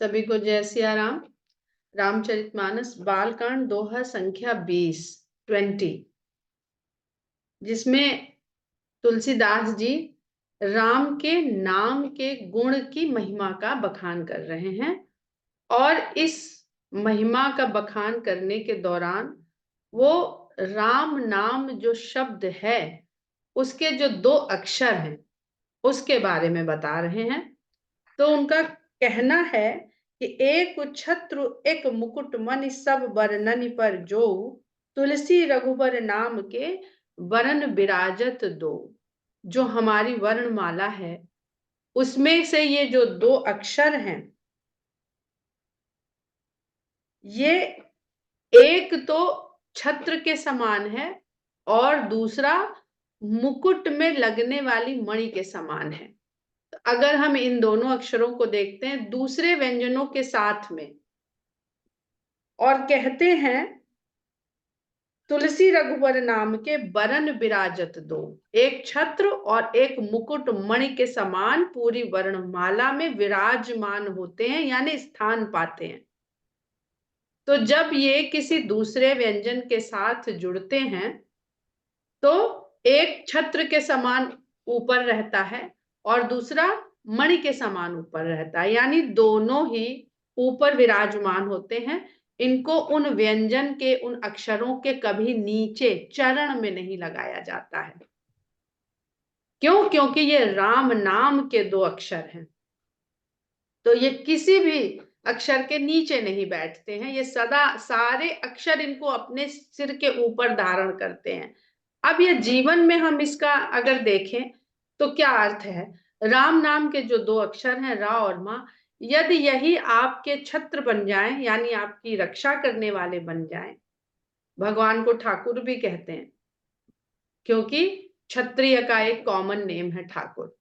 सभी को जय सिया राम। रामचरितमानस बालकांड दोहा संख्या 20 जिसमें तुलसीदास जी राम के नाम के गुण की महिमा का बखान कर रहे हैं और इस महिमा का बखान करने के दौरान वो राम नाम जो शब्द है उसके जो 2 अक्षर हैं उसके बारे में बता रहे हैं। तो उनका कहना है कि एक छत्रु एक मुकुट मन सब बरननि पर जो तुलसी रघुबर नाम के वरन विराजत दो। जो हमारी वर्णमाला है उसमें से ये जो 2 अक्षर हैं, ये एक तो छत्र के समान है और दूसरा मुकुट में लगने वाली मणि के समान है। अगर हम इन दोनों अक्षरों को देखते हैं दूसरे व्यंजनों के साथ में और कहते हैं तुलसी रघुवर नाम के बरन विराजत दो, एक छत्र और एक मुकुट मणि के समान पूरी वर्णमाला में विराजमान होते हैं यानी स्थान पाते हैं। तो जब ये किसी दूसरे व्यंजन के साथ जुड़ते हैं तो एक छत्र के समान ऊपर रहता है और दूसरा मणि के समान ऊपर रहता है, यानी दोनों ही ऊपर विराजमान होते हैं। इनको उन व्यंजन के उन अक्षरों के कभी नीचे चरण में नहीं लगाया जाता है। क्यों? क्योंकि ये राम नाम के 2 अक्षर हैं, तो ये किसी भी अक्षर के नीचे नहीं बैठते हैं। ये सदा सारे अक्षर इनको अपने सिर के ऊपर धारण करते हैं। अब ये जीवन में हम इसका अगर देखें तो क्या अर्थ है? राम नाम के जो 2 अक्षर हैं रा और मा, यदि यही आपके छत्र बन जाएं यानी आपकी रक्षा करने वाले बन जाएं, भगवान को ठाकुर भी कहते हैं क्योंकि क्षत्रिय का एक कॉमन नेम है ठाकुर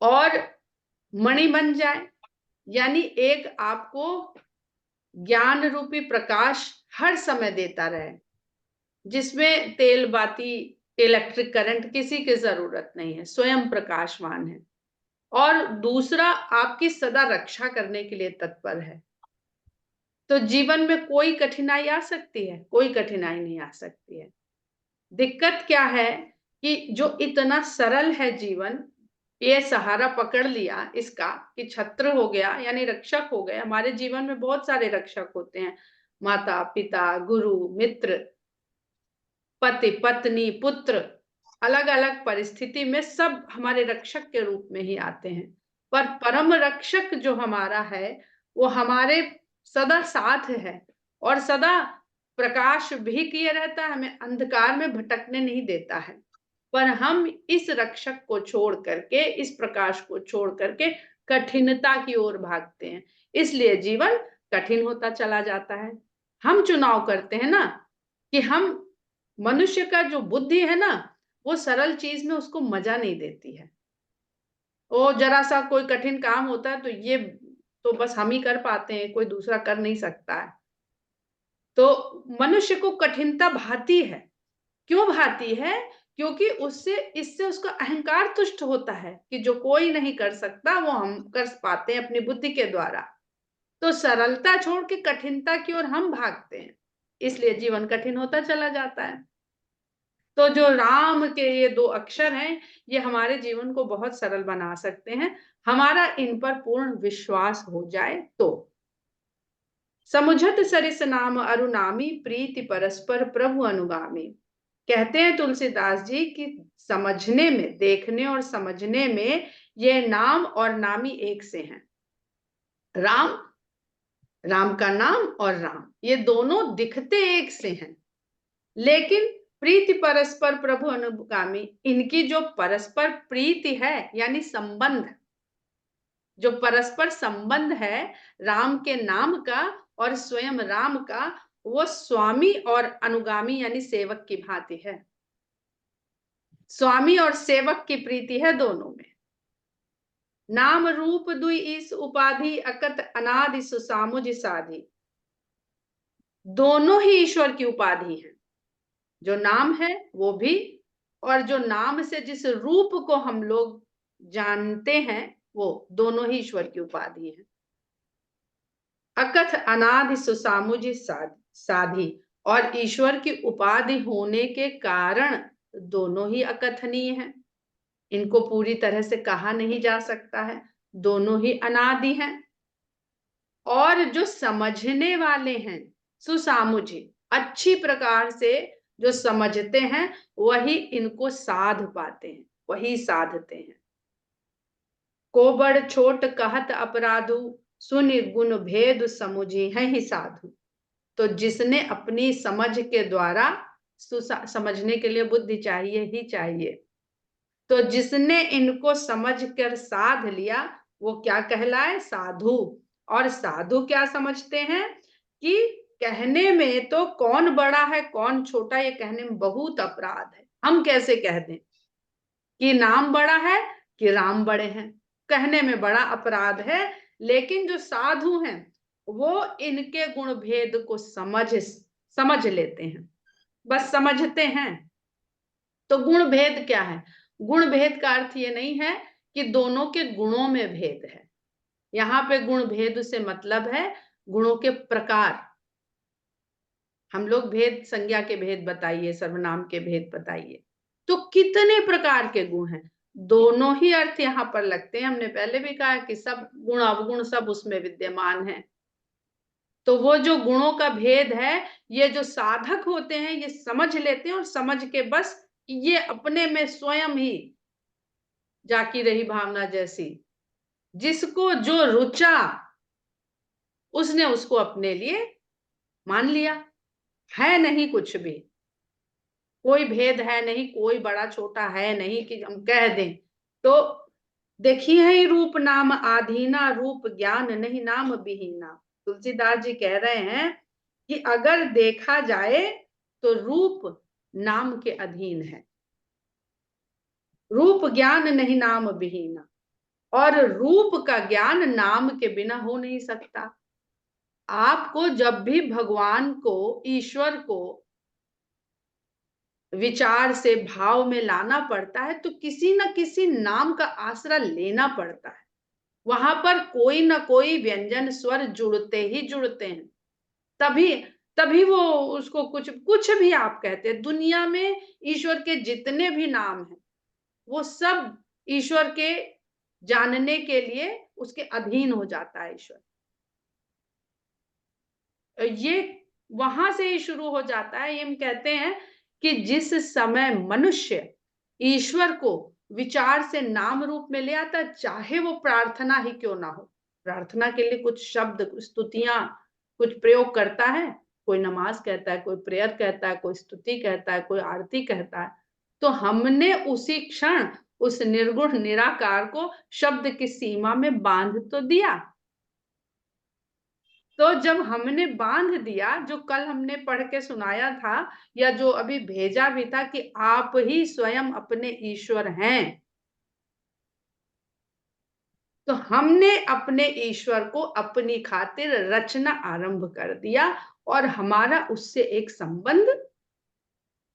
और मणि बन जाए यानी एक आपको ज्ञान रूपी प्रकाश हर समय देता रहे, जिसमें तेल बाती इलेक्ट्रिक करंट किसी की जरूरत नहीं है, स्वयं प्रकाशवान है और दूसरा आपकी सदा रक्षा करने के लिए तत्पर है। तो जीवन में कोई कठिनाई आ सकती है? कोई कठिनाई नहीं आ सकती है। दिक्कत क्या है कि जो इतना सरल है जीवन, ये सहारा पकड़ लिया इसका कि छत्र हो गया यानी रक्षक हो गए। हमारे जीवन में बहुत सारे रक्षक होते हैं, माता पिता गुरु मित्र पति पत्नी पुत्र, अलग अलग परिस्थिति में सब हमारे रक्षक के रूप में ही आते हैं। पर परम रक्षक जो हमारा है वो हमारे सदा साथ है और सदा प्रकाश भी किए रहता है, हमें अंधकार में भटकने नहीं देता है। पर हम इस रक्षक को छोड़ करके, इस प्रकाश को छोड़ करके कठिनता की ओर भागते हैं, इसलिए जीवन कठिन होता चला जाता है। हम चुनाव करते हैं ना कि हम, मनुष्य का जो बुद्धि है ना वो सरल चीज में उसको मजा नहीं देती है। वो जरा सा कोई कठिन काम होता है तो ये तो बस हम ही कर पाते हैं, कोई दूसरा कर नहीं सकता है। तो मनुष्य को कठिनता भाती है। क्यों भाती है? क्योंकि उससे इससे उसका अहंकार तुष्ट होता है कि जो कोई नहीं कर सकता वो हम कर पाते हैं अपनी बुद्धि के द्वारा। तो सरलता छोड़ के कठिनता की ओर हम भागते हैं, इसलिए जीवन कठिन होता चला जाता है। तो जो राम के ये 2 अक्षर हैं, ये हमारे जीवन को बहुत सरल बना सकते हैं, हमारा इन पर पूर्ण विश्वास हो जाए तो। समुझत सरिस नाम अरुनामी प्रीति परस्पर प्रभु अनुगामी। कहते हैं तुलसीदास जी कि समझने में, देखने और समझने में ये नाम और नामी एक से हैं। राम, राम का नाम और राम, ये दोनों दिखते एक से हैं, लेकिन प्रीति परस्पर प्रभु अनुगामी, इनकी जो परस्पर प्रीति है यानी संबंध, जो परस्पर संबंध है राम के नाम का और स्वयं राम का, वो स्वामी और अनुगामी यानी सेवक की भांति है। स्वामी और सेवक की प्रीति है दोनों में। नाम रूप दुई इस उपाधि अकत अनादि सुसामुज साधी। दोनों ही ईश्वर की उपाधि है, जो नाम है वो भी और जो नाम से जिस रूप को हम लोग जानते हैं वो दोनों ही ईश्वर की उपाधि है। अकथ अनादि सुसामुझि साधी, और ईश्वर की उपाधि होने के कारण दोनों ही अकथनीय हैं। इनको पूरी तरह से कहा नहीं जा सकता है, दोनों ही अनादि हैं। और जो समझने वाले हैं, सुसामुझी, अच्छी प्रकार से जो समझते हैं, वही इनको साध पाते हैं, वही साधते हैं। को बड़ छोट कहत अपराधु, सुनि गुण भेद समुझी है ही साधु। तो जिसने अपनी समझ के द्वारा, समझने के लिए बुद्धि चाहिए ही चाहिए, तो जिसने इनको समझ कर साध लिया, वो क्या कहलाए? साधु। और साधु क्या समझते हैं कि कहने में तो कौन बड़ा है कौन छोटा, ये कहने में बहुत अपराध है। हम कैसे कह दें कि नाम बड़ा है कि राम बड़े हैं, कहने में बड़ा अपराध है। लेकिन जो साधु हैं वो इनके गुण भेद को समझ लेते हैं, बस समझते हैं। तो गुण भेद क्या है? गुण भेद का अर्थ ये नहीं है कि दोनों के गुणों में भेद है। यहाँ पे गुण भेद से मतलब है गुणों के प्रकार। हम लोग भेद, संज्ञा के भेद बताइए, सर्वनाम के भेद बताइए, तो कितने प्रकार के गुण हैं? दोनों ही अर्थ यहाँ पर लगते हैं। हमने पहले भी कहा कि सब गुण अवगुण सब उसमें विद्यमान है। तो वो जो गुणों का भेद है, ये जो साधक होते हैं ये समझ लेते हैं, और समझ के बस ये अपने में स्वयं ही जाकी रही भावना जैसी, जिसको जो रुचा उसने उसको अपने लिए मान लिया। है नहीं कुछ भी, कोई भेद है नहीं, कोई बड़ा छोटा है नहीं कि हम कह दें। तो देखिए है रूप नाम आधीना, रूप ज्ञान नहीं नाम विहीना। तुलसीदास जी कह रहे हैं कि अगर देखा जाए तो रूप नाम के अधीन है, रूप ज्ञान नहीं नाम विहीना, और रूप का ज्ञान नाम के बिना हो नहीं सकता। आपको जब भी भगवान को, ईश्वर को विचार से भाव में लाना पड़ता है, तो किसी न किसी नाम का आसरा लेना पड़ता है। वहां पर कोई ना कोई व्यंजन स्वर जुड़ते ही जुड़ते हैं, तभी तभी वो उसको कुछ कुछ भी आप कहते हैं। दुनिया में ईश्वर के जितने भी नाम हैं, वो सब ईश्वर के जानने के लिए उसके अधीन हो जाता है ईश्वर। ये वहां से ही शुरू हो जाता है। हम कहते हैं कि जिस समय मनुष्य ईश्वर को विचार से नाम रूप में ले आता, चाहे वो प्रार्थना ही क्यों ना हो, प्रार्थना के लिए कुछ शब्द, स्तुतियां, कुछ प्रयोग करता है, कोई नमाज कहता है, कोई प्रेयर कहता है, कोई स्तुति कहता है, कोई आरती कहता है, तो हमने उसी क्षण उस निर्गुण निराकार को शब्द की सीमा में बांध तो दिया। तो जब हमने बांध दिया, जो कल हमने पढ़ के सुनाया था या जो अभी भेजा भी था कि आप ही स्वयं अपने ईश्वर हैं, तो हमने अपने ईश्वर को अपनी खातिर रचना आरंभ कर दिया, और हमारा उससे एक संबंध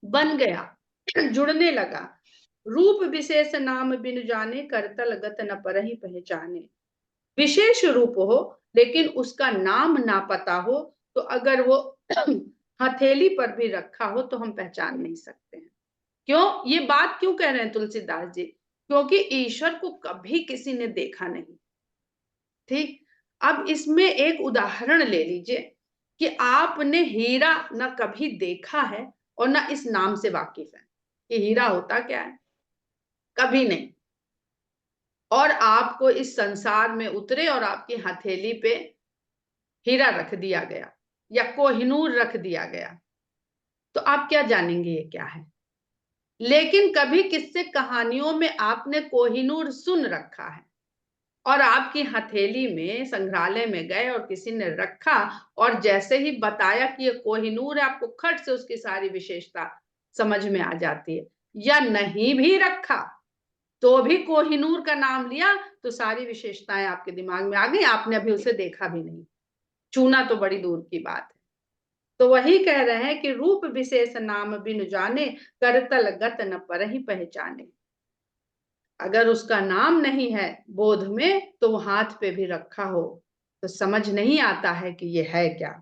बन गया, जुड़ने लगा। रूप विशेष नाम बिन जाने, करतल गत न परहि पहचाने। विशेष रूप हो लेकिन उसका नाम ना पता हो, तो अगर वो हथेली पर भी रखा हो तो हम पहचान नहीं सकते हैं। क्यों ये बात क्यों कह रहे हैं तुलसीदास जी? क्योंकि ईश्वर को कभी किसी ने देखा नहीं। ठीक, अब इसमें एक उदाहरण ले लीजिए कि आपने हीरा ना कभी देखा है और ना इस नाम से वाकिफ है कि हीरा होता क्या है, कभी नहीं। और आपको इस संसार में उतरे और आपकी हथेली पे हीरा रख दिया गया या कोहिनूर रख दिया गया, तो आप क्या जानेंगे ये क्या है? लेकिन कभी किस्से कहानियों में आपने कोहिनूर सुन रखा है, और आपकी हथेली में संग्रहालय में गए और किसी ने रखा, और जैसे ही बताया कि ये कोहिनूर है, आपको खट से उसकी सारी विशेषता समझ में आ जाती है। या नहीं भी रखा तो भी कोहिनूर का नाम लिया तो सारी विशेषताएं आपके दिमाग में आ गई, आपने अभी उसे देखा भी नहीं, छूना तो बड़ी दूर की बात है। तो वही कह रहे हैं कि रूप विशेष नाम बिनु जाने, करतल गत न परहि पहचाने। अगर उसका नाम नहीं है बोध में, तो वो हाथ पे भी रखा हो तो समझ नहीं आता है कि ये है क्या।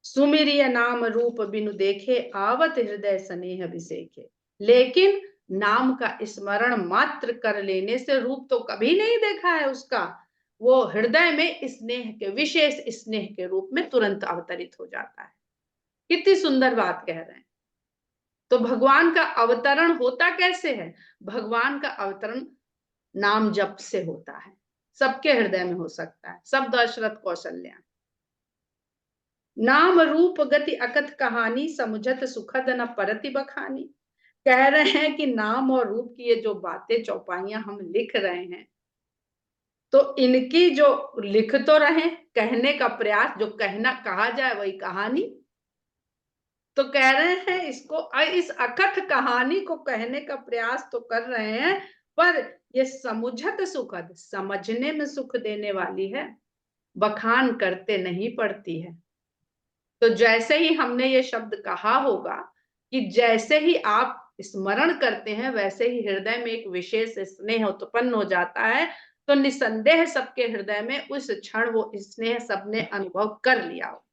सुमिरिय नाम रूप बिनु देखे, आवत हृदय स्नेह अभिषेखे। लेकिन नाम का स्मरण मात्र कर लेने से, रूप तो कभी नहीं देखा है उसका, वो हृदय में स्नेह के, विशेष स्नेह के रूप में तुरंत अवतरित हो जाता है। कितनी सुंदर बात कह रहे हैं। तो भगवान का अवतरण होता कैसे है? भगवान का अवतरण नाम जप से होता है। सबके हृदय में हो सकता है, सब दशरथ कौशल्या। नाम रूप गति अकथ कहानी, समुझत सुखद न परति बखानी। कह रहे हैं कि नाम और रूप की ये जो बातें चौपाइयां हम लिख रहे हैं, तो इनकी जो लिख तो रहे, कहने का प्रयास, जो कहना कहा जाए वही कहानी। तो कह रहे हैं इसको, इस अकथ कहानी को कहने का प्रयास तो कर रहे हैं, पर ये समुझत सुखद, समझने में सुख देने वाली है, बखान करते नहीं पड़ती है। तो जैसे ही हमने ये शब्द कहा होगा कि जैसे ही आप स्मरण करते हैं, वैसे ही हृदय में एक विशेष स्नेह उत्पन्न हो जाता है। तो निसंदेह सबके हृदय में उस क्षण वो स्नेह सबने अनुभव कर लिया होगा।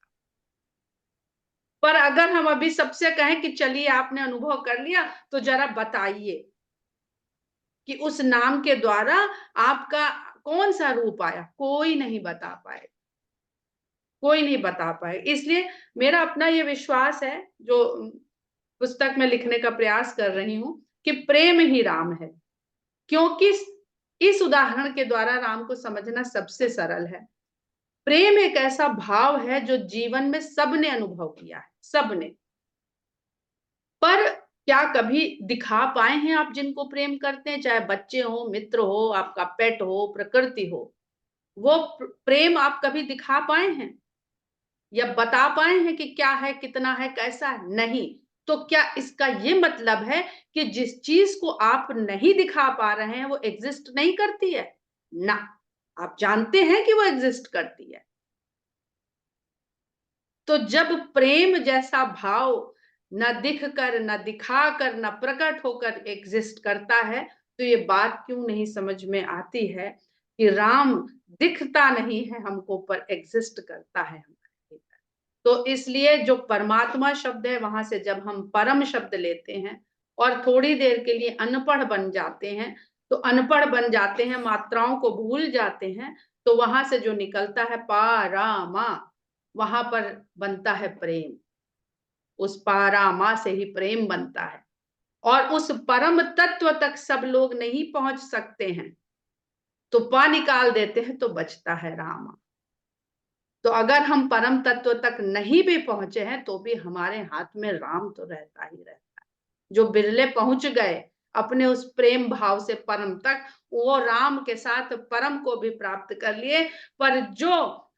पर अगर हम अभी सबसे कहें कि चलिए आपने अनुभव कर लिया, तो जरा बताइए कि उस नाम के द्वारा आपका कौन सा रूप आया। कोई नहीं बता पाए, कोई नहीं बता पाए। इसलिए मेरा अपना ये विश्वास है, जो पुस्तक में लिखने का प्रयास कर रही हूं, कि प्रेम ही राम है। क्योंकि इस उदाहरण के द्वारा राम को समझना सबसे सरल है। प्रेम एक ऐसा भाव है जो जीवन में सबने अनुभव किया है, सबने। पर क्या कभी दिखा पाए हैं आप जिनको प्रेम करते हैं, चाहे बच्चे हो, मित्र हो, आपका पेट हो, प्रकृति हो, वो प्रेम आप कभी दिखा पाए हैं या बता पाए हैं कि क्या है, कितना है, कैसा है? नहीं। तो क्या इसका ये मतलब है कि जिस चीज को आप नहीं दिखा पा रहे हैं वो एग्जिस्ट नहीं करती है? ना, आप जानते हैं कि वो एग्जिस्ट करती है। तो जब प्रेम जैसा भाव न दिख कर, न दिखा कर, न प्रकट होकर एग्जिस्ट करता है, तो ये बात क्यों नहीं समझ में आती है कि राम दिखता नहीं है हमको, पर एग्जिस्ट करता है हमारे भीतर। तो इसलिए जो परमात्मा शब्द है, वहां से जब हम परम शब्द लेते हैं और थोड़ी देर के लिए अनपढ़ बन जाते हैं, तो अनपढ़ बन जाते हैं, मात्राओं को भूल जाते हैं, तो वहां से जो निकलता है पारामा, वहां पर बनता है प्रेम। उस पारामा से ही प्रेम बनता है। और उस परम तत्व तक सब लोग नहीं पहुंच सकते हैं, तो पा निकाल देते हैं, तो बचता है रामा। तो अगर हम परम तत्व तक नहीं भी पहुंचे हैं, तो भी हमारे हाथ में राम तो रहता ही रहता है। जो बिरले पहुंच गए अपने उस प्रेम भाव से परम तक, वो राम के साथ परम को भी प्राप्त कर लिए। पर जो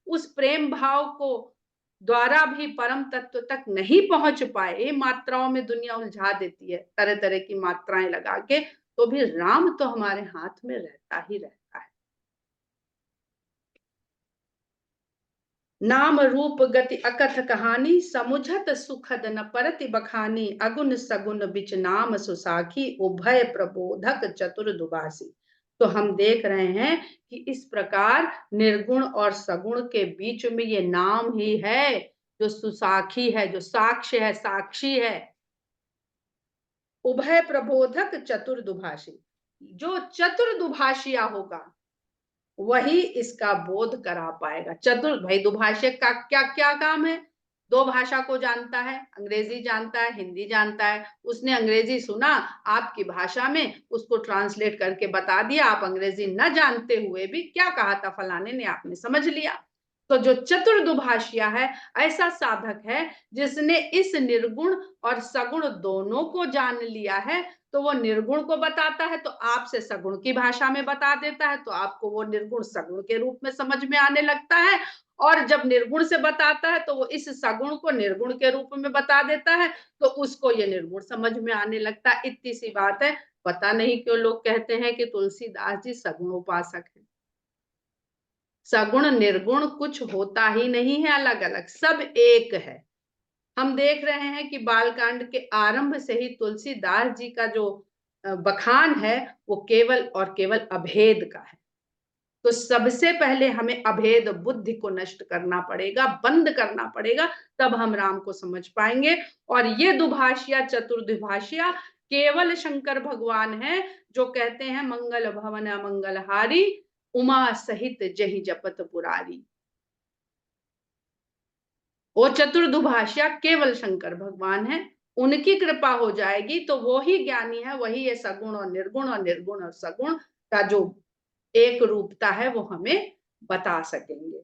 उस प्रेम भाव को द्वारा भी परम तत्व तक नहीं पहुंच पाए, मात्राओं में दुनिया उलझा देती है, तरह तरह की मात्राएं लगा के, तो भी राम तो हमारे हाथ में रहता ही रहता है। नाम रूप गति अकथ कहानी, समुझत सुखद न परति बखानी। अगुन सगुन बिच नाम सुसाखी, उभय प्रबोधक चतुर दुभाषी। तो हम देख रहे हैं कि इस प्रकार निर्गुण और सगुण के बीच में ये नाम ही है जो सुसाखी है, जो साक्ष्य है, साक्षी है। उभय प्रबोधक चतुर दुभाषी, जो चतुर दुभाषिया होगा वही इसका बोध करा पाएगा। चतुर भाई, दुभाषिक का क्या क्या काम है? दो भाषा को जानता है, अंग्रेजी जानता है, हिंदी जानता है। उसने अंग्रेजी सुना, आपकी भाषा में उसको ट्रांसलेट करके बता दिया। आप अंग्रेजी न जानते हुए भी क्या कहा था फलाने ने, आपने समझ लिया। तो जो चतुर दुभाषिया है, ऐसा साधक है जिसने इस निर्गुण और सगुण दोनों को जान लिया है। तो वो निर्गुण को बताता है तो आपसे सगुण की भाषा में बता देता है, तो आपको वो निर्गुण सगुण के रूप में समझ में आने लगता है। और जब निर्गुण से बताता है तो वो इस सगुण को निर्गुण के रूप में बता देता है, तो उसको ये निर्गुण समझ में आने लगता है। इतनी सी बात है। पता नहीं क्यों लोग कहते हैं कि तुलसीदास जी सगुण उपासक हैं। सगुण निर्गुण कुछ होता ही नहीं है अलग अलग, सब एक है। हम देख रहे हैं कि बालकांड के आरंभ से ही तुलसीदास जी का जो बखान है, वो केवल और केवल अभेद का है। तो सबसे पहले हमें अभेद बुद्धि को नष्ट करना पड़ेगा, बंद करना पड़ेगा, तब हम राम को समझ पाएंगे। और ये दुभाषिया चतुर्दुभाषिया केवल शंकर भगवान है जो कहते हैं मंगल भवन अमंगलहारी उमा सहित जहि जपत पुरारी। वो चतुर्दुभाषिया केवल शंकर भगवान है, उनकी कृपा हो जाएगी तो वो ही ज्ञानी है, वही है सगुण और निर्गुण और निर्गुण और सगुण का जो एक रूपता है वो हमें बता सकेंगे।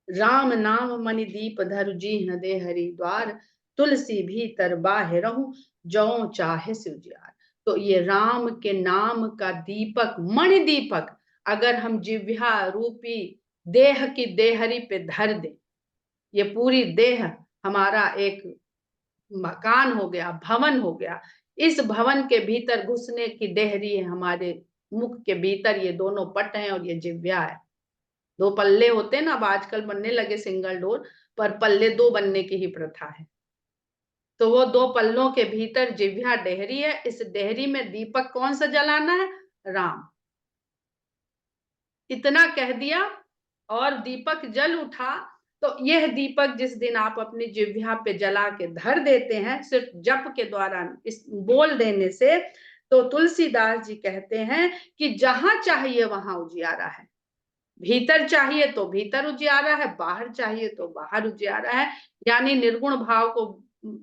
राम नाम मणि दीप धरु जी दे हरिद्वार तुलसी भीतर बाहिरहु जौ चाहे सिवजियार। तो ये राम के नाम का दीपक, मणि दीपक अगर हम जिह्वा रूपी देह की देहरी पे धर दे, ये पूरी देह हमारा एक मकान हो गया, भवन हो गया। इस भवन के भीतर घुसने की देहरी है हमारे मुख के भीतर, ये दोनों पट हैं और ये जिह्वा है। दो पल्ले होते हैं ना, अब आजकल बनने लगे सिंगल डोर, पर पल्ले दो बनने की ही प्रथा है। तो वो दो पल्लों के भीतर जिह्वा डेहरी है, इस डेहरी में दीपक कौन सा जलाना है? राम। इतना कह दिया और दीपक जल उठा। तो यह दीपक जिस दिन आप अपनी जिह्वा पे जला के धर देते हैं सिर्फ जप के द्वारा, इस बोल देने से, तो तुलसीदास जी कहते हैं कि जहां चाहिए वहां उजियारा है। भीतर चाहिए तो भीतर उजियारा है, बाहर चाहिए तो बाहर उजियारा है। यानी निर्गुण भाव को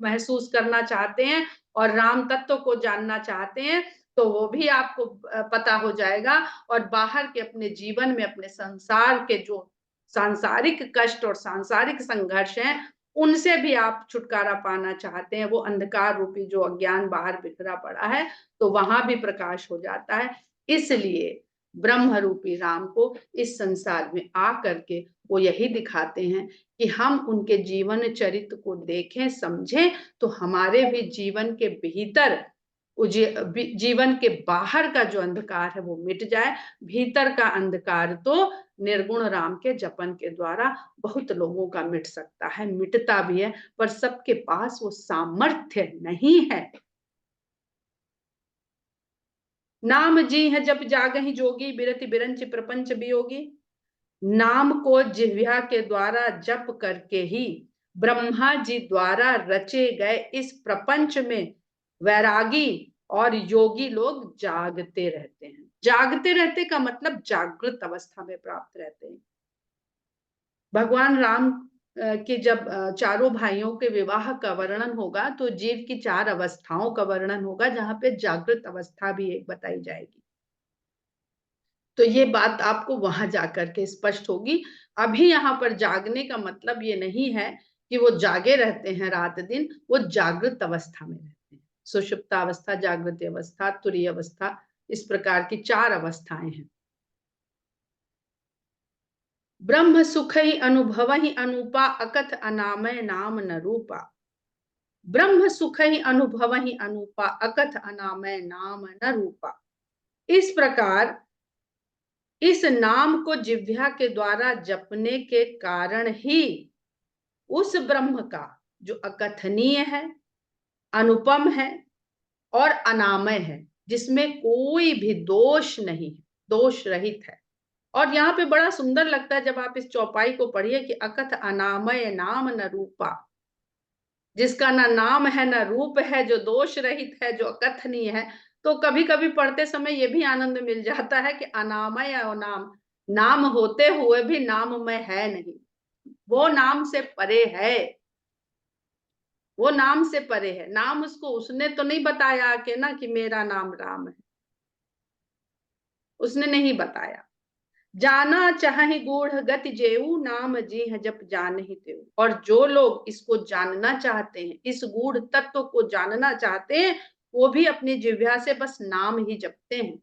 महसूस करना चाहते हैं और राम तत्व को जानना चाहते हैं तो वो भी आपको पता हो जाएगा। और बाहर के अपने जीवन में, अपने संसार के जो सांसारिक कष्ट और सांसारिक संघर्ष हैं, उनसे भी आप छुटकारा पाना चाहते हैं, वो अंधकार रूपी जो अज्ञान बाहर बिखरा पड़ा है, तो वहां भी प्रकाश हो जाता है। इसलिए ब्रह्म रूपी राम को इस संसार में आ करके वो यही दिखाते हैं कि हम उनके जीवन चरित्र को देखें, समझें, तो हमारे भी जीवन के भीतर, जीवन के बाहर का जो अंधकार है वो मिट जाए। भीतर का अंधकार तो निर्गुण राम के जपन के द्वारा बहुत लोगों का मिट सकता है, मिटता भी है, पर सबके पास वो सामर्थ्य नहीं है। नाम जी है जब जागहि जोगी बिरति बिरंच प्रपंच वियोगी। नाम को जिह्वा के द्वारा जप करके ही ब्रह्मा जी द्वारा रचे गए इस प्रपंच में वैरागी और योगी लोग जागते रहते हैं। जागते रहते का मतलब जागृत अवस्था में प्राप्त रहते हैं। भगवान राम के जब चारों भाइयों के विवाह का वर्णन होगा तो जीव की चार अवस्थाओं का वर्णन होगा, जहां पे जागृत अवस्था भी एक बताई जाएगी। तो ये बात आपको वहां जाकर के स्पष्ट होगी। अभी यहाँ पर जागने का मतलब ये नहीं है कि वो जागे रहते हैं रात दिन, वो जागृत अवस्था में रहते हैं। सुषुप्ता अवस्था, जागृत अवस्था, तुरीय अवस्था, इस प्रकार की चार अवस्थाएं हैं। ब्रह्म सुख ही अनुभव ही अनुपा अकथ अनामय नाम न रूपा। ब्रह्म सुख ही अनुभव ही अनुपा अकथ अनामय नाम न रूपा। इस प्रकार इस नाम को जिह्वा के द्वारा जपने के कारण ही उस ब्रह्म का जो अकथनीय है, अनुपम है और अनामय है, जिसमें कोई भी दोष नहीं है, दोष रहित है। और यहाँ पे बड़ा सुंदर लगता है जब आप इस चौपाई को पढ़िए कि अकथ अनामय नाम न रूपा, जिसका ना नाम है ना रूप है, जो दोष रहित है, जो अकथनीय है। तो कभी कभी पढ़ते समय ये भी आनंद मिल जाता है कि अनामय और नाम, नाम होते हुए भी नाममय है नहीं, वो नाम से परे है, वो नाम से परे है। नाम उसको उसने तो नहीं बताया कि ना कि मेरा नाम राम है, उसने नहीं बताया। जाना चाहे गूढ़ गति जेऊ नाम जी है जब जान ही तेऊ। और जो लोग इसको जानना चाहते हैं, इस गूढ़ तत्व को जानना चाहते हैं, वो भी अपनी जिह्वा से बस नाम ही जपते हैं।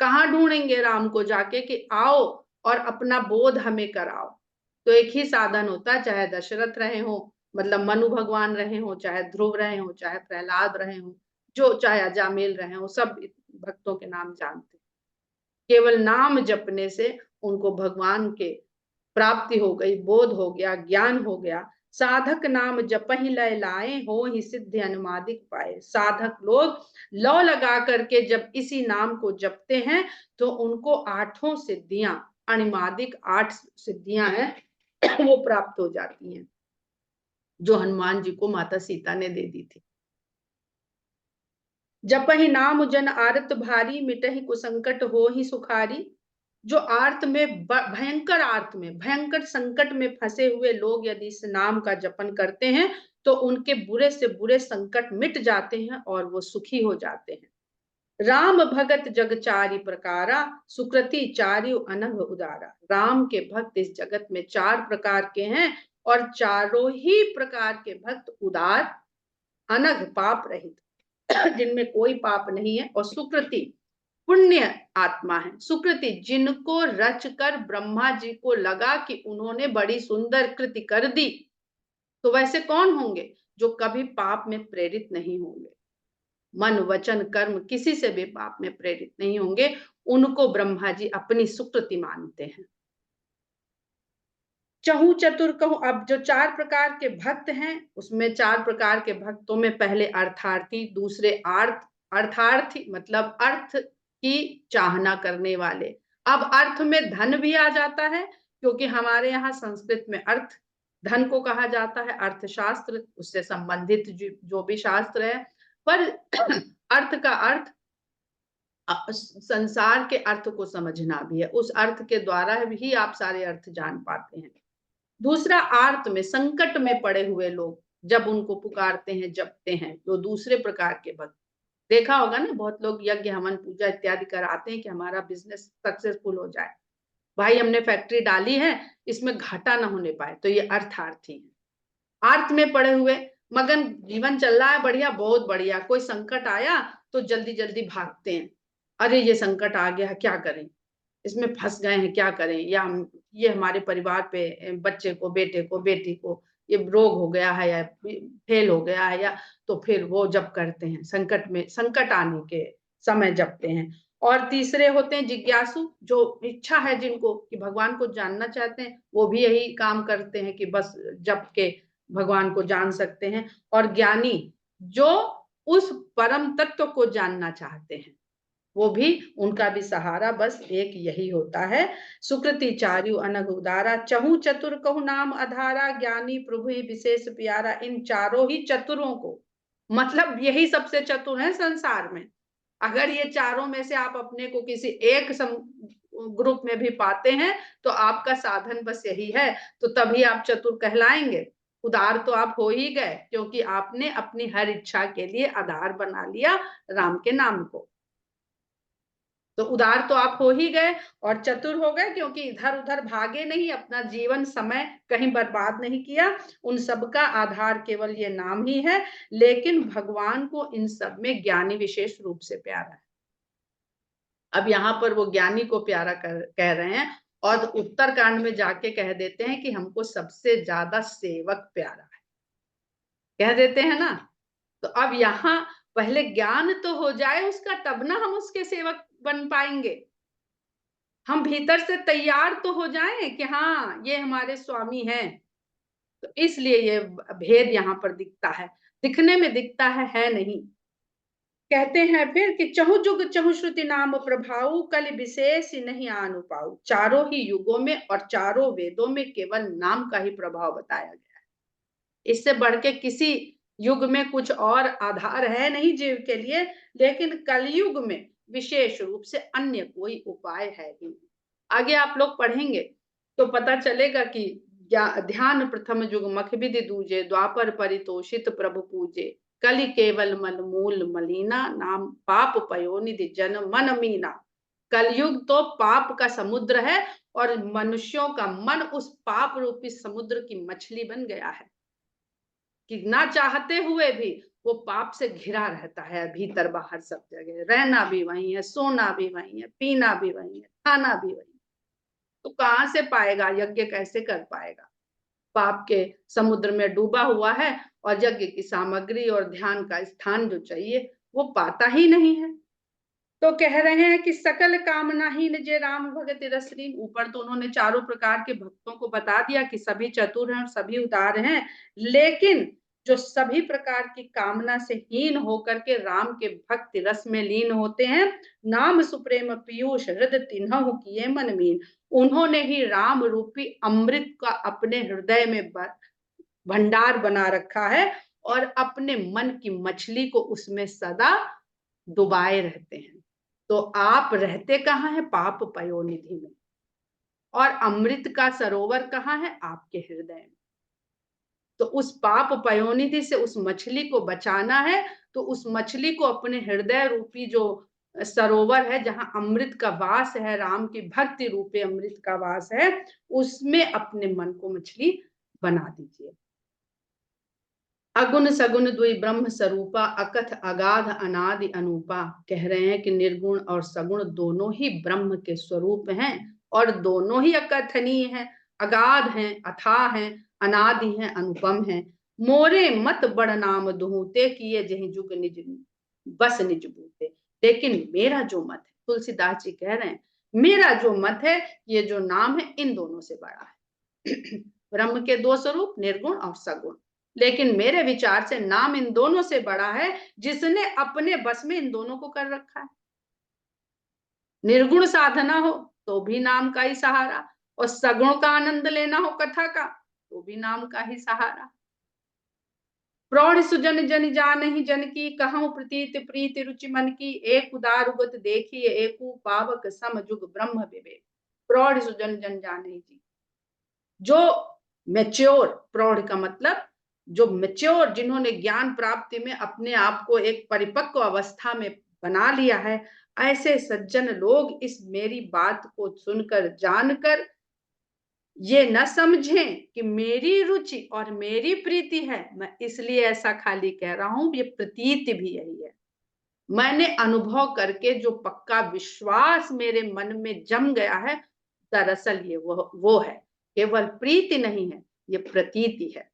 कहाँ ढूंढेंगे राम को जाके कि आओ और अपना बोध हमें कराओ? तो एक ही साधन होता है, चाहे दशरथ रहे हो, मतलब मनु भगवान रहे हो, चाहे ध्रुव रहे हो, चाहे प्रहलाद रहे हो, जो चाहे अजामिल रहे हो, सब भक्तों के नाम जानते हैं। केवल नाम जपने से उनको भगवान के प्राप्ति हो गई, बोध हो गया, ज्ञान हो गया, साधक नाम जपहि लय लाए, हो ही सिद्धि अनुमादिक पाए। साधक लोग लौ लगा करके जब इसी नाम को जपते हैं तो उनको 8 सिद्धियां, अणिमादिक 8 सिद्धियां हैं वो प्राप्त हो जाती हैं, जो हनुमान जी को माता सीता ने दे दी थी। जपहि नाम जन आरत भारी, मिटहि कुसंकट हो ही सुखारी। जो आर्त में, भयंकर आर्त में, भयंकर संकट में फंसे हुए लोग यदि इस नाम का जपन करते हैं तो उनके बुरे से बुरे संकट मिट जाते हैं और वो सुखी हो जाते हैं। राम भगत जग चारि प्रकारा, सुकृति चारियो अनंग उदारा। राम के भक्त इस जगत में 4 प्रकार के हैं और चारों ही प्रकार के भक्त उदार, अनग पाप रहित, जिनमें कोई पाप नहीं है, और सुकृति पुण्य आत्मा है। सुकृति जिनको रचकर ब्रह्मा जी को लगा कि उन्होंने बड़ी सुंदर कृति कर दी, तो वैसे कौन होंगे? जो कभी पाप में प्रेरित नहीं होंगे, मन वचन कर्म किसी से भी पाप में प्रेरित नहीं होंगे, उनको ब्रह्मा जी अपनी सुकृति मानते हैं। चहु चतुर कहूं, अब जो 4 प्रकार के भक्त हैं उसमें 4 प्रकार के भक्तों में पहले अर्थार्थी, दूसरे आर्थ, अर्थार्थी मतलब अर्थ की चाहना करने वाले। अब अर्थ में धन भी आ जाता है, क्योंकि हमारे यहाँ संस्कृत में अर्थ धन को कहा जाता है, अर्थशास्त्र उससे संबंधित जो भी शास्त्र है, पर अर्थ का अर्थ संसार के अर्थ को समझना भी है, उस अर्थ के द्वारा ही आप सारे अर्थ जान पाते हैं। दूसरा आर्त में, संकट में पड़े हुए लोग जब उनको पुकारते हैं, जपते हैं, तो दूसरे प्रकार के भक्त। देखा होगा ना, बहुत लोग यज्ञ हवन पूजा इत्यादि कराते हैं कि हमारा बिजनेस सक्सेसफुल हो जाए, भाई हमने फैक्ट्री डाली है इसमें घाटा ना होने पाए, तो ये अर्थार्थी है। आर्त में पड़े हुए, मगन जीवन चल रहा है बढ़िया, बहुत बढ़िया, कोई संकट आया तो जल्दी जल्दी भागते हैं, अरे ये संकट आ गया क्या करें, इसमें फंस गए हैं क्या करें, या ये हमारे परिवार पे, बच्चे को, बेटे को, बेटी को ये रोग हो गया है या फेल हो गया है, या तो फिर वो जब करते हैं संकट में, संकट आने के समय जपते हैं। और तीसरे होते हैं जिज्ञासु, जो इच्छा है जिनको कि भगवान को जानना चाहते हैं, वो भी यही काम करते हैं कि बस जप के भगवान को जान सकते हैं। और ज्ञानी जो उस परम तत्व को जानना चाहते हैं, वो भी, उनका भी सहारा बस एक यही होता है। सुकृति चारु अनग उदारा, चहु चतुर कहु नाम अधारा, ज्ञानी प्रभु ही विशेष प्यारा। इन चारों ही चतुरों को, मतलब यही सबसे चतुर है संसार में। अगर ये चारों में से आप अपने को किसी एक ग्रुप में भी पाते हैं तो आपका साधन बस यही है, तो तभी आप चतुर कहलाएंगे। उदार तो आप हो ही गए, क्योंकि आपने अपनी हर इच्छा के लिए आधार बना लिया राम के नाम को। तो उदार तो आप हो ही गए और चतुर हो गए, क्योंकि इधर उधर भागे नहीं, अपना जीवन समय कहीं बर्बाद नहीं किया। उन सब का आधार केवल ये नाम ही है, लेकिन भगवान को इन सब में ज्ञानी विशेष रूप से प्यारा है। अब यहाँ पर वो ज्ञानी को प्यारा कह रहे हैं, और उत्तर कांड में जाके कह देते हैं कि हमको सबसे ज्यादा सेवक प्यारा है, कह देते हैं ना। तो अब यहाँ पहले ज्ञान तो हो जाए उसका, तब ना हम उसके सेवक बन पाएंगे। हम भीतर से तैयार तो हो जाएं कि हाँ ये हमारे स्वामी हैं। तो इसलिए ये भेद यहाँ पर दिखता है, दिखने में दिखता है नहीं। कहते हैं फिर कि चहु जुग चहु श्रुति नाम प्रभाऊ, कल विशेष नहीं आनु पाऊ। चारों ही युगों में और चारों वेदों में केवल नाम का ही प्रभाव बताया गया है, इससे बढ़ के किसी युग में कुछ और आधार है नहीं जीव के लिए। लेकिन कलयुग में विशेष रूप से अन्य कोई उपाय है ही नहीं। आगे आप लोग पढ़ेंगे तो पता चलेगा कि ध्यान प्रथम युग मख विधि दूजे, द्वापर परितोषित प्रभु पूजे, कलि केवल मन मूल मलीना, नाम पाप पयोनिधि जन मन मीना। कलयुग तो पाप का समुद्र है और मनुष्यों का मन उस पाप रूपी समुद्र की मछली बन गया है कि ना चाहते हुए भी वो पाप से घिरा रहता है, भीतर बाहर सब जगह। रहना भी वही है, सोना भी वही है, पीना भी वही है, खाना भी वही है। तो कहाँ से पाएगा, यज्ञ कैसे कर पाएगा? पाप के समुद्र में डूबा हुआ है और यज्ञ की सामग्री और ध्यान का स्थान जो चाहिए वो पाता ही नहीं है। तो कह रहे हैं कि सकल कामनाहीन जे राम भगत रसलीन। ऊपर तो उन्होंने चारों प्रकार के भक्तों को बता दिया कि सभी चतुर हैं और सभी उदार हैं, लेकिन जो सभी प्रकार की कामना से हीन होकर के राम के भक्ति रस में लीन होते हैं, नाम सुप्रेम पीयूष हृदय तिन्हु किए मन मीन। उन्होंने ही राम रूपी अमृत का अपने हृदय में भंडार बना रखा है और अपने मन की मछली को उसमें सदा डुबाए रहते हैं। तो आप रहते कहाँ हैं? पाप पयोनिधि में। और अमृत का सरोवर कहाँ है? आपके हृदय में। तो उस पाप पयोनिधि से उस मछली को बचाना है, तो उस मछली को अपने हृदय रूपी जो सरोवर है, जहां अमृत का वास है, राम की भक्ति रूपी अमृत का वास है, उसमें अपने मन को मछली बना दीजिए। अगुण सगुण दुई ब्रह्म स्वरूपा, अकथ अगाध अनादि अनूपा। कह रहे हैं कि निर्गुण और सगुण दोनों ही ब्रह्म के स्वरूप हैं और दोनों ही अकथनीय हैं, अगाध हैं, अथाह हैं, अनादि हैं, अनुपम हैं। मोरे मत बड़ नाम दुहूते, किए जहि जुग निज बस निज बूते। लेकिन मेरा जो मत है, तुलसीदास जी कह रहे हैं, मेरा जो मत है, ये जो नाम है इन दोनों से बड़ा है। ब्रह्म के दो स्वरूप निर्गुण और सगुण, लेकिन मेरे विचार से नाम इन दोनों से बड़ा है, जिसने अपने बस में इन दोनों को कर रखा है। निर्गुण साधना हो तो भी नाम का ही सहारा, और सगुण का आनंद लेना हो कथा का तो भी नाम का ही सहारा। प्रौढ़ सुजन जन जानहि जन की, कहूँ प्रतीत प्रीति रुचि मन की। एक उदार उगत देखिए एकु, पावक सम जुग ब्रह्म विवेक। प्रौढ़ सुजन जन जानहि जी, जो मैच्योर, प्रौढ़ का मतलब जो मैच्योर, जिन्होंने ज्ञान प्राप्ति में अपने आप को एक परिपक्व अवस्था में बना लिया है, ऐसे सज्जन लोग इस मेरी बात को सुनकर जानकर ये न समझें कि मेरी रुचि और मेरी प्रीति है, मैं इसलिए ऐसा खाली कह रहा हूं, ये प्रतीत भी यही है। मैंने अनुभव करके जो पक्का विश्वास मेरे मन में जम गया है, दरअसल ये वो है, केवल प्रीति नहीं है, ये प्रतीति है।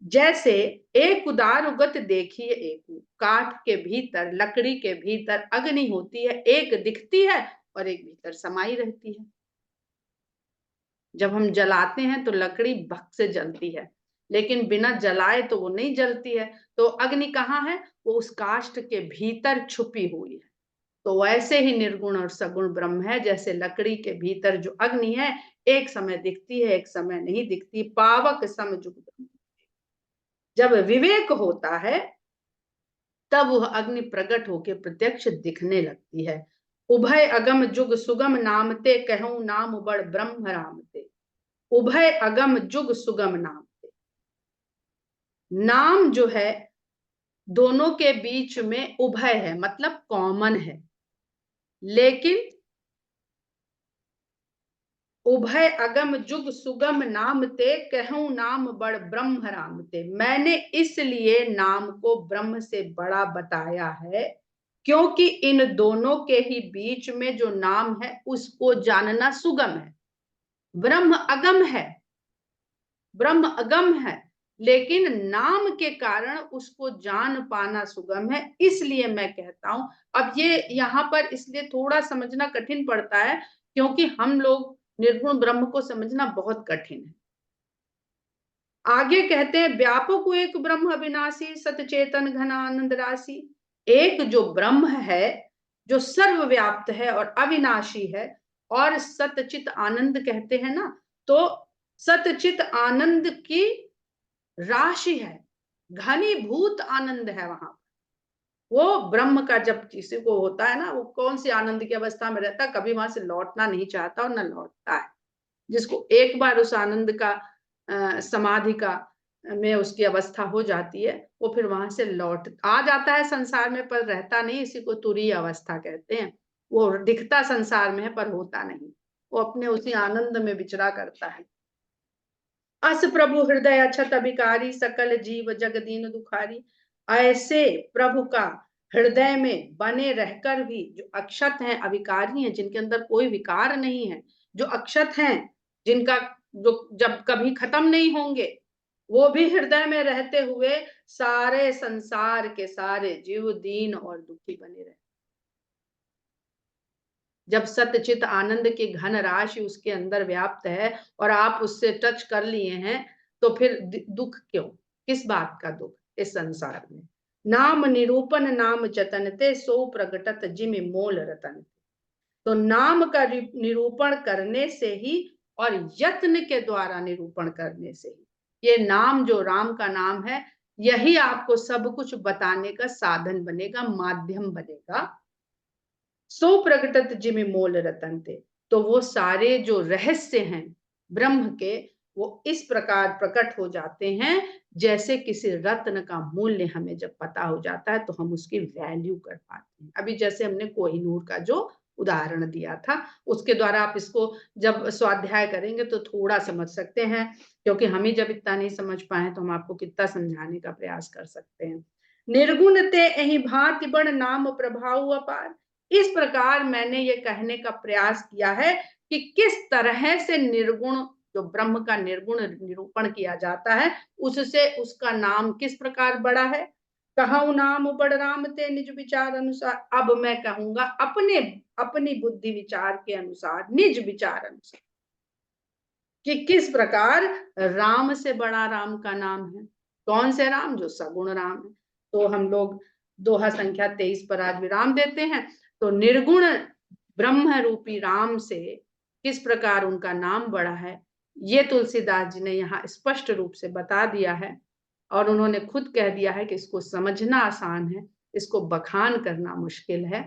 जैसे एक उदार उगत देखिए एकु, काठ के भीतर, लकड़ी के भीतर अग्नि होती है, एक दिखती है और एक भीतर समाई रहती है। जब हम जलाते हैं तो लकड़ी भक से जलती है, लेकिन बिना जलाए तो वो नहीं जलती है। तो अग्नि कहाँ है? वो उस काष्ठ के भीतर छुपी हुई है। तो वैसे ही निर्गुण और सगुण ब्रह्म है, जैसे लकड़ी के भीतर जो अग्नि है, एक समय दिखती है, एक समय नहीं दिखती। पावक सम जुग ब्रह्म। जब विवेक होता है तब वह अग्नि प्रकट होकर प्रत्यक्ष दिखने लगती है। उभय अगम जुग सुगम नामते, कहूं नाम बड़ ब्रह्म रामते। उभय अगम जुग सुगम नामते, नाम जो है दोनों के बीच में उभय है, मतलब कॉमन है, लेकिन उभय अगम जुग सुगम नाम ते, कहूं नाम बड़ ब्रह्म राम ते। मैंने इसलिए नाम को ब्रह्म से बड़ा बताया है, क्योंकि इन दोनों के ही बीच में जो नाम है उसको जानना सुगम है। ब्रह्म अगम है, ब्रह्म अगम है, लेकिन नाम के कारण उसको जान पाना सुगम है। इसलिए मैं कहता हूं, अब ये यहाँ पर इसलिए थोड़ा समझना कठिन पड़ता है, क्योंकि हम लोग निर्गुण ब्रह्म को समझना बहुत कठिन है। आगे कहते हैं, व्यापक एक ब्रह्म अविनाशी, सतचेतन घन आनंद राशि। एक जो ब्रह्म है, जो सर्वव्याप्त है और अविनाशी है, और सतचित आनंद कहते हैं ना, तो सतचित आनंद की राशि है, घनीभूत आनंद है वहां। वो ब्रह्म का जब किसी को होता है ना, वो कौन सी आनंद की अवस्था में रहता है, कभी वहां से लौटना नहीं चाहता और न लौटता है। जिसको एक बार उस आनंद का समाधि का में उसकी अवस्था हो जाती है, वो फिर वहां से लौट आ जाता है संसार में, पर रहता नहीं। इसी को तुरीय अवस्था कहते हैं। वो दिखता संसार में है पर होता नहीं, वो अपने उसी आनंद में विचरा करता है। अस प्रभु हृदय अछत अभिकारी, सकल जीव जग दीन दुखारी। ऐसे प्रभु का हृदय में बने रहकर भी जो अक्षत हैं, अविकारी हैं, जिनके अंदर कोई विकार नहीं है, जो अक्षत हैं, जिनका जो जब कभी खत्म नहीं होंगे, वो भी हृदय में रहते हुए सारे संसार के सारे जीव दीन और दुखी बने रहे। जब सतचित आनंद की घन राशि उसके अंदर व्याप्त है और आप उससे टच कर लिए हैं, तो फिर दुख क्यों? किस बात का दुख इस संसार में? नाम निरूपण नाम जतनते, सो प्रगटत जिमि मोल रतन। तो नाम का निरूपण करने से ही और यत्न के द्वारा निरूपण करने से ही, ये नाम जो राम का नाम है, यही आपको सब कुछ बताने का साधन बनेगा, माध्यम बनेगा। सो प्रगटत जिमि मोल रतन थे, तो वो सारे जो रहस्य हैं ब्रह्म के, वो इस प्रकार प्रकट हो जाते हैं जैसे किसी रत्न का मूल्य हमें जब पता हो जाता है तो हम उसकी वैल्यू कर पाते हैं। अभी जैसे हमने कोहिनूर का जो उदाहरण दिया था, उसके द्वारा आप इसको जब स्वाध्याय करेंगे तो थोड़ा समझ सकते हैं, क्योंकि हम ही जब इतना नहीं समझ पाए तो हम आपको कितना समझाने का प्रयास कर सकते हैं। निर्गुण ते अहि भांति बड़ नाम प्रभाव अपार। इस प्रकार मैंने ये कहने का प्रयास किया है कि किस तरह से निर्गुण, जो ब्रह्म का निर्गुण निरूपण किया जाता है, उससे उसका नाम किस प्रकार बड़ा है। कहूँ नाम बड़ राम ते निज विचार अनुसार। अब मैं कहूंगा अपने अपनी बुद्धि विचार के अनुसार, निज विचार अनुसार, कि किस प्रकार राम से बड़ा राम का नाम है। कौन से राम? जो सगुण राम है। तो हम लोग दोहा संख्या 23 पर आज विराम देते हैं। तो निर्गुण ब्रह्म रूपी राम से किस प्रकार उनका नाम बड़ा है, ये तुलसीदास जी ने यहाँ स्पष्ट रूप से बता दिया है। और उन्होंने खुद कह दिया है कि इसको समझना आसान है, इसको बखान करना मुश्किल है।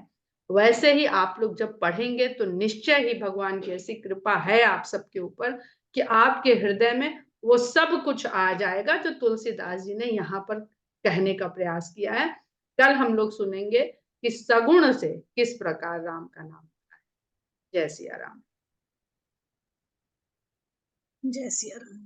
वैसे ही आप लोग जब पढ़ेंगे तो निश्चय ही भगवान की ऐसी कृपा है आप सबके ऊपर कि आपके हृदय में वो सब कुछ आ जाएगा जो तुलसीदास जी ने यहाँ पर कहने का प्रयास किया है। कल हम लोग सुनेंगे कि सगुण से किस प्रकार राम का नाम। जय सिया राम। जय सिया राम।